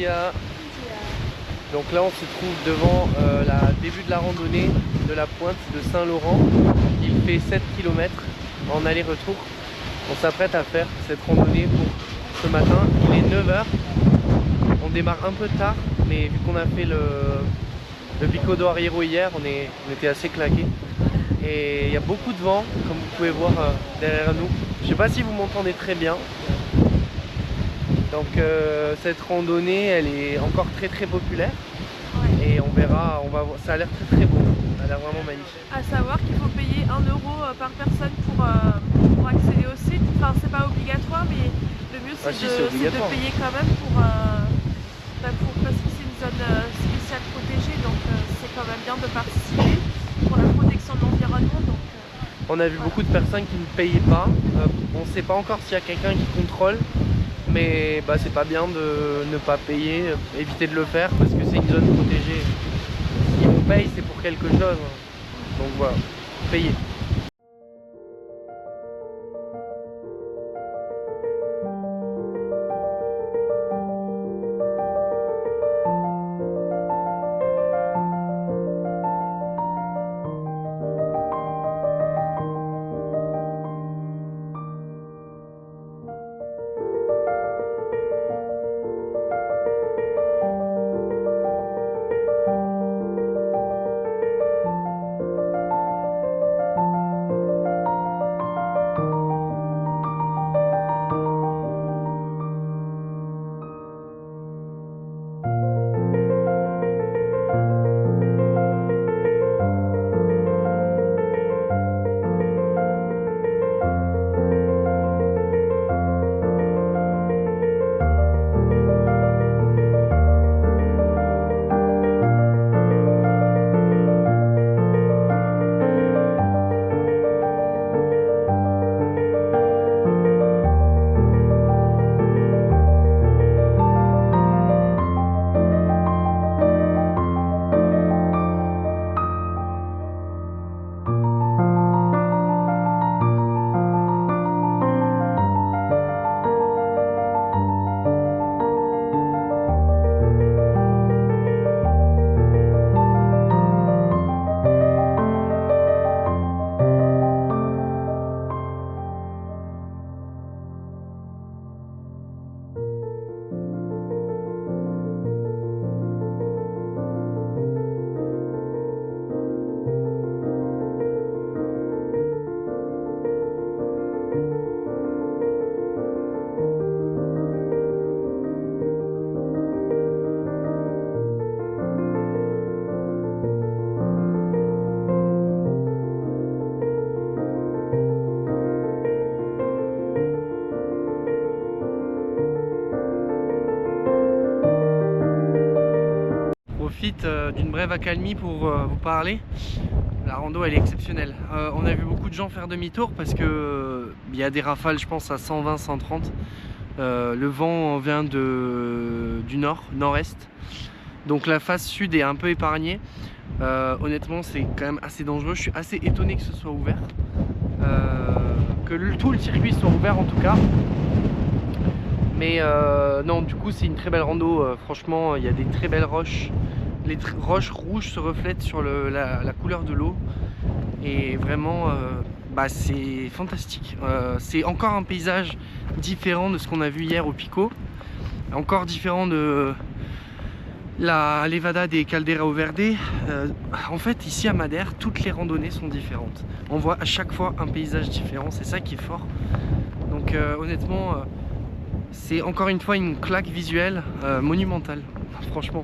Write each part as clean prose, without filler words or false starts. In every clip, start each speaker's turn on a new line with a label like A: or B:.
A: dia. Donc là on se trouve devant le début de la randonnée de la pointe de Saint-Laurent. Il fait 7 km en aller-retour. On s'apprête à faire cette randonnée pour ce matin. Il est 9 h. On démarre un peu tard, mais vu qu'on a fait le Pico do Arriero hier, on était assez claqués. Et il y a beaucoup de vent, comme vous pouvez voir derrière nous. Je ne sais pas si vous m'entendez très bien. Donc cette randonnée, elle est encore très populaire. Ouais. Et on verra, ça a l'air très beau. Ça a l'air vraiment magnifique.
B: À savoir qu'il faut payer 1 € par personne pour accéder au site. Enfin, c'est pas obligatoire, mais le mieux c'est de payer quand même parce que c'est une zone spéciale protégée, donc c'est quand même bien de participer pour la protection de l'environnement.
A: On a vu beaucoup de personnes qui ne payaient pas. On ne sait pas encore s'il y a quelqu'un qui contrôle, mais c'est pas bien de ne pas payer, éviter de le faire parce que c'est une zone protégée. Si on paye, c'est pour quelque chose. Donc voilà, payer. D'une brève accalmie pour vous parler. La rando elle est exceptionnelle. On a vu beaucoup de gens faire demi-tour parce que il y a des rafales, je pense à 120, 130. Le vent vient du nord-est. Donc la face sud est un peu épargnée. Honnêtement c'est quand même assez dangereux. Je suis assez étonné que ce soit ouvert. Que tout le circuit soit ouvert en tout cas. Mais non, du coup c'est une très belle rando. Franchement il y a des très belles roches. Les roches rouges se reflètent sur la couleur de l'eau et vraiment c'est fantastique. C'est encore un paysage différent de ce qu'on a vu hier au Pico, encore différent de la Levada des Caldeirão Verde. En fait ici à Madère toutes les randonnées sont différentes, on voit à chaque fois un paysage différent, c'est ça qui est fort. Donc honnêtement c'est encore une fois une claque visuelle monumentale, franchement.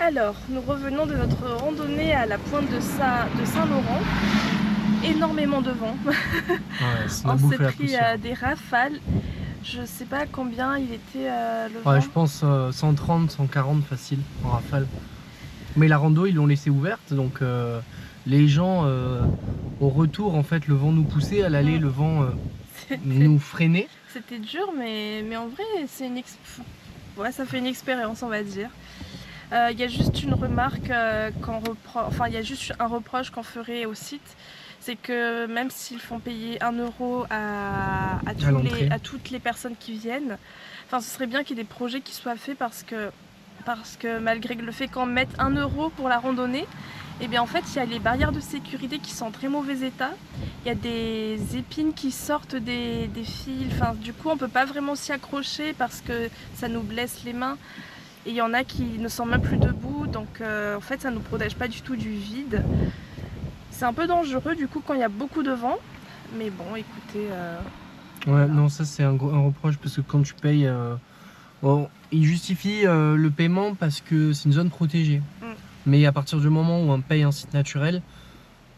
B: Alors, nous revenons de notre randonnée à la pointe de Saint-Laurent. Énormément de vent.
A: Ouais,
B: on s'est pris des rafales. Je sais pas combien il était le vent.
A: Ouais, je pense 130, 140 facile en rafale. Mais la rando, ils l'ont laissée ouverte, donc les gens au retour, en fait, le vent nous poussait, à l'aller, le vent nous freinait.
B: C'était dur, mais en vrai, c'est ouais, ça fait une expérience, on va dire. Il y a juste une remarque il y a juste un reproche qu'on ferait au site, c'est que même s'ils font payer 1 euro à toutes les personnes qui viennent, ce serait bien qu'il y ait des projets qui soient faits parce que malgré le fait qu'on mette 1 euro pour la randonnée, et bien en fait il y a les barrières de sécurité qui sont en très mauvais état, il y a des épines qui sortent des fils, du coup on peut pas vraiment s'y accrocher parce que ça nous blesse les mains. Et il y en a qui ne sont même plus debout, donc en fait ça ne nous protège pas du tout du vide. C'est un peu dangereux du coup quand il y a beaucoup de vent, mais bon écoutez...
A: Ouais, non, ça c'est un reproche parce que quand tu payes... Bon, ils justifient le paiement parce que c'est une zone protégée. Mais à partir du moment où on paye un site naturel,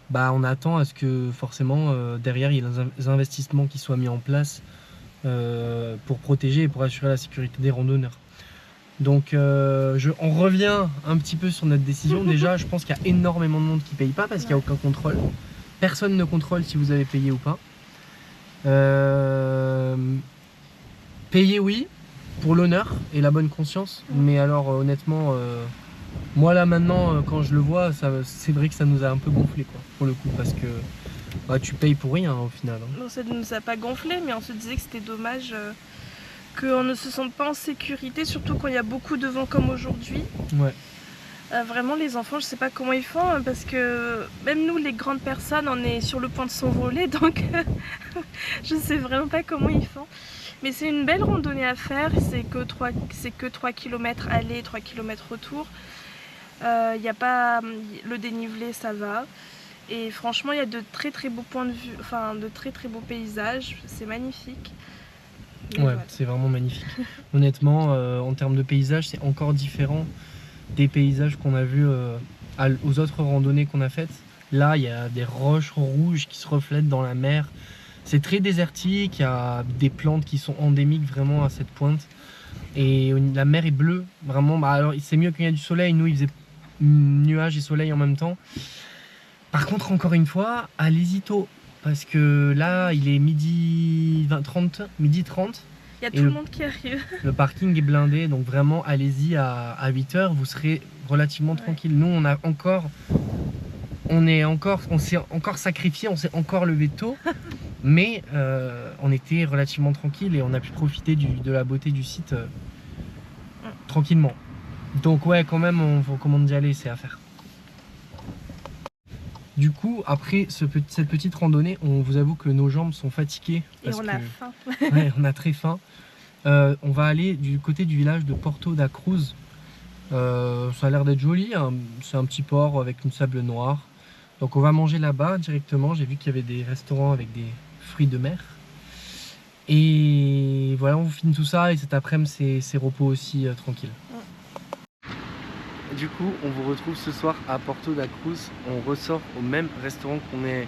A: bah on attend à ce que forcément derrière il y ait des investissements qui soient mis en place pour protéger et pour assurer la sécurité des randonneurs. Donc on revient un petit peu sur notre décision. Déjà, je pense qu'il y a énormément de monde qui ne paye pas parce qu'il n'y a aucun contrôle. Personne ne contrôle si vous avez payé ou pas. Payer, oui, pour l'honneur et la bonne conscience. Mais alors, honnêtement, moi là maintenant, quand je le vois, c'est vrai que ça nous a un peu gonflé, quoi, pour le coup. Parce que bah, tu payes pour rien au final. Hein.
B: Non, ça ne nous a pas gonflé, mais on se disait que c'était dommage... qu'on ne se sente pas en sécurité, surtout quand il y a beaucoup de vent comme aujourd'hui.
A: Ouais.
B: Vraiment les enfants, je sais pas comment ils font, parce que même nous les grandes personnes, on est sur le point de s'envoler, donc je sais vraiment pas comment ils font. Mais c'est une belle randonnée à faire, c'est que 3 km aller, 3 km retour. Y a pas le dénivelé, ça va. Et franchement, il y a de très très beaux points de vue, de très très beaux paysages, c'est magnifique.
A: Ouais, ouais. C'est vraiment magnifique. Honnêtement, en termes de paysage, c'est encore différent des paysages qu'on a vus aux autres randonnées qu'on a faites. Là, il y a des roches rouges qui se reflètent dans la mer. C'est très désertique, il y a des plantes qui sont endémiques vraiment à cette pointe. Et la mer est bleue, vraiment. Bah, alors, c'est mieux qu'il y a du soleil. Nous, il faisait nuages et soleil en même temps. Par contre, encore une fois, allez-y tôt. Parce que là, il est midi 30. Il
B: y a tout le monde qui arrive.
A: Le parking est blindé, donc vraiment, allez-y à 8 h, vous serez relativement tranquille. Nous, on s'est encore sacrifié, on s'est encore levé tôt, mais on était relativement tranquille et on a pu profiter de la beauté du site tranquillement. Donc ouais, quand même, on vous recommande d'y aller, c'est à faire. Du coup, après cette petite randonnée, on vous avoue que nos jambes sont fatiguées.
B: Et on a faim.
A: Ouais, on a très faim. On va aller du côté du village de Porto da Cruz. Ça a l'air d'être joli, hein. C'est un petit port avec une sable noire. Donc on va manger là-bas directement. J'ai vu qu'il y avait des restaurants avec des fruits de mer. Et voilà, on vous filme tout ça et cet après-midi c'est repos aussi tranquille. Du coup, on vous retrouve ce soir à Porto da Cruz. On ressort au même restaurant qu'on est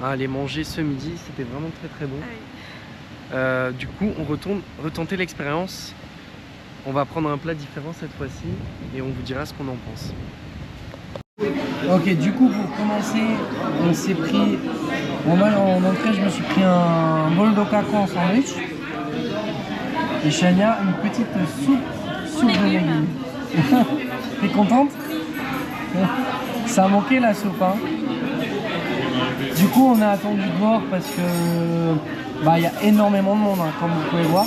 A: allé manger ce midi. C'était vraiment très très bon. Ah oui. Du coup, on retourne retenter l'expérience. On va prendre un plat différent cette fois-ci et on vous dira ce qu'on en pense. Ok, du coup, pour commencer, on s'est pris... Bon, moi, en entrée, je me suis pris un bol d'okako en sandwich. Et Chania, une petite soupe de légumes. T'es contente? Ça a manqué la soupe, hein. Du coup on a attendu dehors parce que bah il y a énormément de monde, hein, comme vous pouvez voir.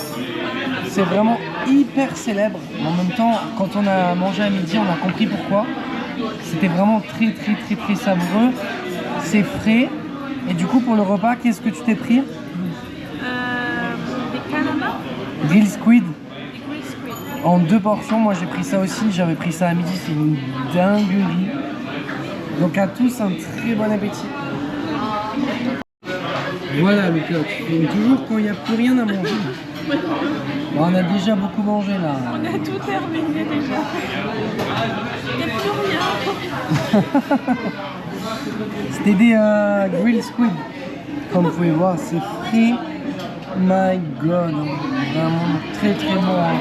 A: C'est vraiment hyper célèbre. En même temps, quand on a mangé à midi, on a compris pourquoi. C'était vraiment très savoureux. C'est frais. Et du coup pour le repas, qu'est-ce que tu t'es pris?
B: Des calamars.
A: Grill squid. En 2 portions, moi j'ai pris ça aussi, j'avais pris ça à midi, c'est une dinguerie. Donc à tous un très bon appétit. Voilà le coq, toujours quand il n'y a plus rien à manger. Bon, on a déjà beaucoup mangé là.
B: On a tout terminé déjà. Il n'y a plus rien.
A: C'était des grill squid. Comme vous pouvez voir, c'est frais. My god, vraiment très très bon. Hein.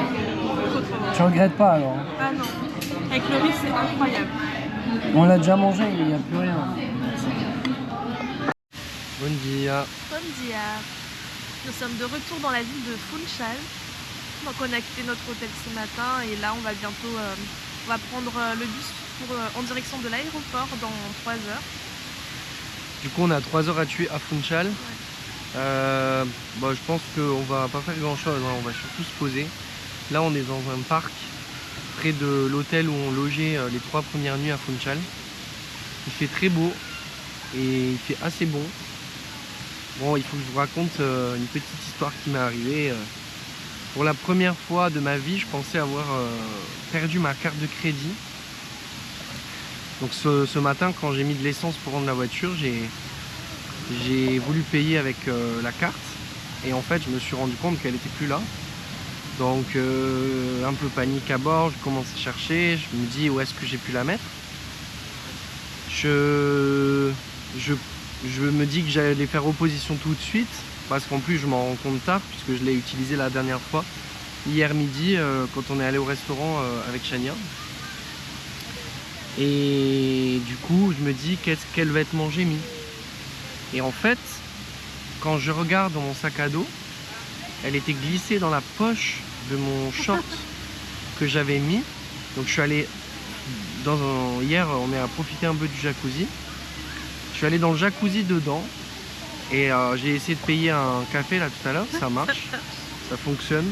B: Trop trop bon.
A: Tu regrettes pas alors?
B: Ah non, avec le riz c'est incroyable.
A: On l'a déjà mangé, il n'y a plus rien. Bon dia.
B: Bon dia. Nous sommes de retour dans la ville de Funchal. Donc on a quitté notre hôtel ce matin et là on va bientôt on va prendre le bus pour, en direction de l'aéroport dans 3 heures.
A: Du coup on a 3 heures à tuer à Funchal.
B: Ouais.
A: Bah, je pense qu'on va pas faire grand chose, hein. On va surtout se poser. Là on est dans un parc près de l'hôtel où on logeait les 3 premières nuits à Funchal. Il fait très beau et il fait assez bon. Bon, il faut que je vous raconte une petite histoire qui m'est arrivée. Pour la première fois de ma vie, je pensais avoir perdu ma carte de crédit. Donc ce matin, quand j'ai mis de l'essence pour rendre la voiture, j'ai voulu payer avec la carte. Et en fait, je me suis rendu compte qu'elle n'était plus là. Donc un peu panique à bord, je commence à chercher. Je me dis où est-ce que j'ai pu la mettre. Je me dis que j'allais faire opposition tout de suite, parce qu'en plus je m'en rends compte tard, puisque je l'ai utilisé la dernière fois, hier midi, quand on est allé au restaurant avec Chania. Et du coup, je me dis quel vêtement j'ai mis. Et en fait, quand je regarde dans mon sac à dos, elle était glissée dans la poche de mon short que j'avais mis. Donc je suis allé hier, on est à profiter un peu du jacuzzi. Je suis allé dans le jacuzzi dedans et j'ai essayé de payer un café là tout à l'heure, ça marche, ça fonctionne.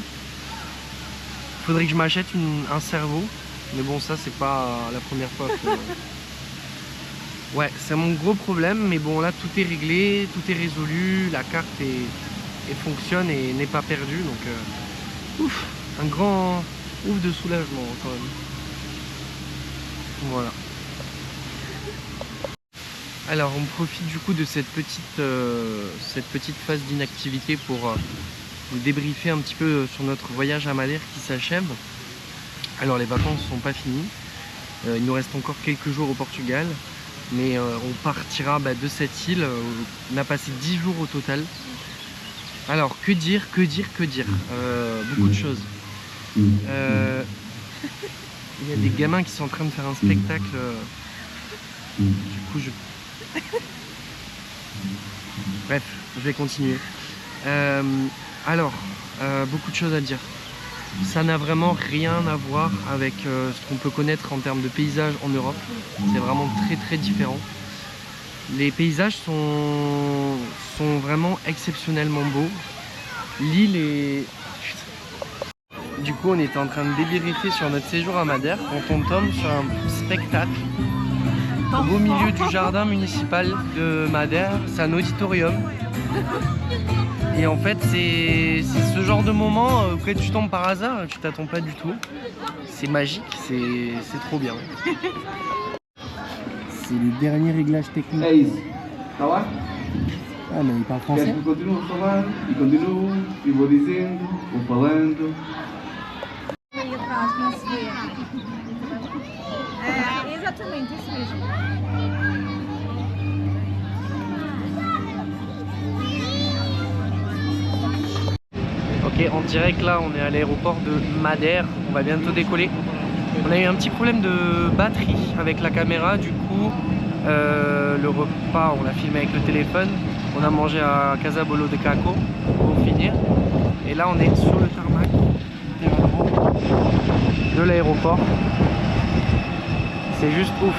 A: Faudrait que je m'achète un cerveau, mais bon ça c'est pas la première fois que... Ouais, c'est mon gros problème, mais bon là tout est réglé, tout est résolu, la carte fonctionne et n'est pas perdue, donc ouf, un grand ouf de soulagement quand même. Voilà. Alors on profite du coup de cette petite phase d'inactivité pour vous débriefer un petit peu sur notre voyage à Madère qui s'achève. Alors les vacances ne sont pas finies, il nous reste encore quelques jours au Portugal, mais on partira de cette île, on a passé 10 jours au total. Alors que dire, beaucoup de choses. Il y a des gamins qui sont en train de faire un spectacle, du coup bref, je vais continuer. Beaucoup de choses à dire. Ça n'a vraiment rien à voir avec ce qu'on peut connaître en termes de paysages en Europe. C'est vraiment très très différent. Les paysages sont vraiment exceptionnellement beaux. L'île est... Du coup, on était en train de débriefer sur notre séjour à Madère quand on tombe sur un spectacle au beau milieu du jardin municipal de Madère. C'est un auditorium. Et en fait, c'est ce genre de moment auquel tu tombes par hasard, tu t'attends pas du tout. C'est magique, c'est trop bien. C'est les derniers réglages techniques.
C: Hey, ça va?
A: Ah, mais il parle français.
C: Quer que continue a falar e continuo e vou dizendo, vou falando.
D: Aí atrás não se vê. É, exatamente, isso mesmo.
A: Ok, en direct là, on est à l'aéroport de Madère, on va bientôt décoller. On a eu un petit problème de batterie avec la caméra, du coup le repas on l'a filmé avec le téléphone. On a mangé à Casa Bolo de Caco pour finir. Et là on est sur le tarmac de l'aéroport. C'est juste ouf.